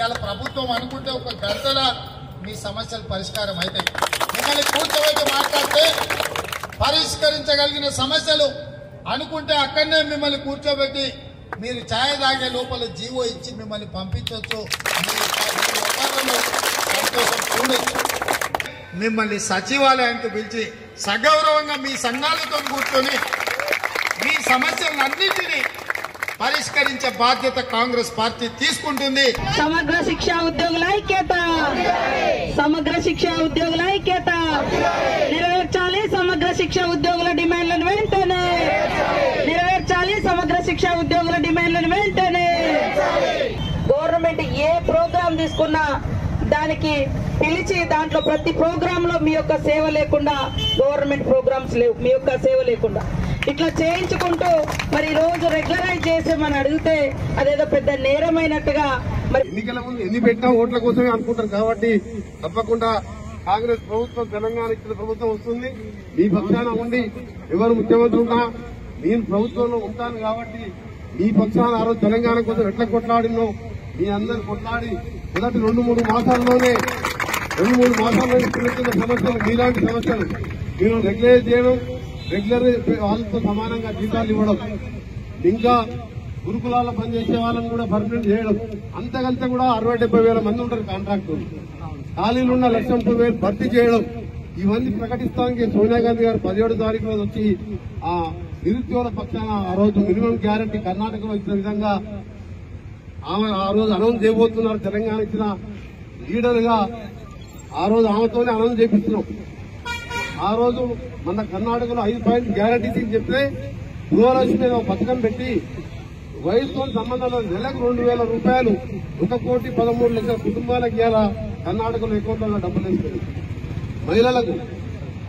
ఇవాళ ప్రభుత్వం అనుకుంటే ఒక గంటల మీ సమస్యలు పరిష్కారం అవుతాయి. మిమ్మల్ని కూర్చోబెట్టి మాట్లాడితే పరిష్కరించగలిగిన సమస్యలు అనుకుంటే అక్కడనే మిమ్మల్ని కూర్చోబెట్టి మీరు ఛాయ్ తాగే లోపల జీవో ఇచ్చి మిమ్మల్ని పంపించవచ్చు. సంతోషం చూడొచ్చు. మిమ్మల్ని సచివాలయానికి పిలిచి సగౌరవంగా మీ సంఘాలతో కూర్చొని మీ సమస్యలన్నింటినీ పరిష్కరించే బాధ్యత కాంగ్రెస్ పార్టీ తీసుకుంటుంది. సమగ్ర శిక్ష ఉద్యోగుల ఐక్యత, సమగ్ర శిక్ష ఉద్యోగుల ఐక్యత నెరవేర్చాలి. సమగ్ర శిక్ష ఉద్యోగుల డిమాండ్లను వెంటనే నెరవేర్చాలి. సమగ్ర శిక్ష ఉద్యోగుల డిమాండ్లను వెంటనే. గవర్నమెంట్ ఏ ప్రోగ్రాం తీసుకున్నా దానికి పిలిచి దాంట్లో ప్రతి ప్రోగ్రామ్ లో మీ యొక్క సేవ లేకుండా గవర్నమెంట్ ప్రోగ్రామ్స్ లేవు. మీ యొక్క సేవ లేకుండా ఇట్లా చేయించుకుంటూ మరి రోజు రెగ్యులరైజ్ చేసేమని అడిగితే అదేదో పెద్ద నేరమైనట్టుగా. మరి ఎన్నికల ముందు ఎన్ని పెట్టినా ఓట్ల కోసమే అనుకుంటారు కాబట్టి తప్పకుండా కాంగ్రెస్ ప్రభుత్వం, తెలంగాణ ఇచ్చిన ప్రభుత్వం వస్తుంది. మీ పక్షాన ఉండి ఎవరు ముఖ్యమంత్రి ఉన్నా నేను ప్రభుత్వంలో ఉంటాను కాబట్టి మీ పక్షాన ఆ రోజు తెలంగాణ కోసం ఎట్లా కొట్లాడినో మీ అందరు కొట్లాడి మొదటి 2-3 మాసాల్లోనే చిన్న చిన్న సమస్యలు, మీలాంటి సమస్యలు మీరు రెగ్యులైజ్ చేయడం, రెగ్యులర్ వాళ్ళతో సమానంగా జీతాలు ఇవ్వడం, ఇంకా గురుకులాల్లో పనిచేసే వాళ్ళని కూడా పర్మనెంట్ చేయడం, అంతకంతా కూడా 60-70 వేల మంది ఉంటారు కాంట్రాక్టులు. ఖాళీలున్న 1,30,000 భర్తీ చేయడం, ఇవన్నీ ప్రకటిస్తానికి సోనియా గాంధీ గారు 17వ తారీఖు రోజు వచ్చి ఆ నిరుద్యోగుల పక్షాన ఆ రోజు మినిమం గ్యారంటీ కర్ణాటకలో ఇచ్చిన విధంగా ఆ రోజు అనౌన్స్ చేయబోతున్నారు. తెలంగాణ ఇచ్చిన లీడర్ గా ఆ రోజు ఆమెతోనే అనౌన్స్ చేపిస్తున్నాం. ఆ రోజు మన కర్ణాటకలో 5 పాయింట్ గ్యారంటీ చెప్తే గృహలక్ష్మి పథకం పెట్టి వయసుతో సంబంధం నెలకు 2,000 రూపాయలు 1,13,00,000 కుటుంబాలకు ఇవాళ కర్ణాటకలో అకౌంట్లో డబ్బులు వేస్తుంది. మహిళలకు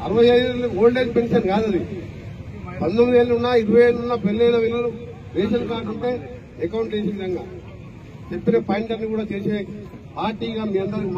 65 ఓల్డ్ ఏజ్ పెన్షన్ కాదు, అది 19 ఏళ్ళు ఉన్నా 20 ఏళ్ళు ఉన్నా పెళ్లైన వీళ్ళు రేషన్ కార్డు ఉంటే అకౌంట్ వేసే విధంగా చెప్పిన పాయింట్ అన్ని కూడా చేసే పార్టీగా మీ అందరికి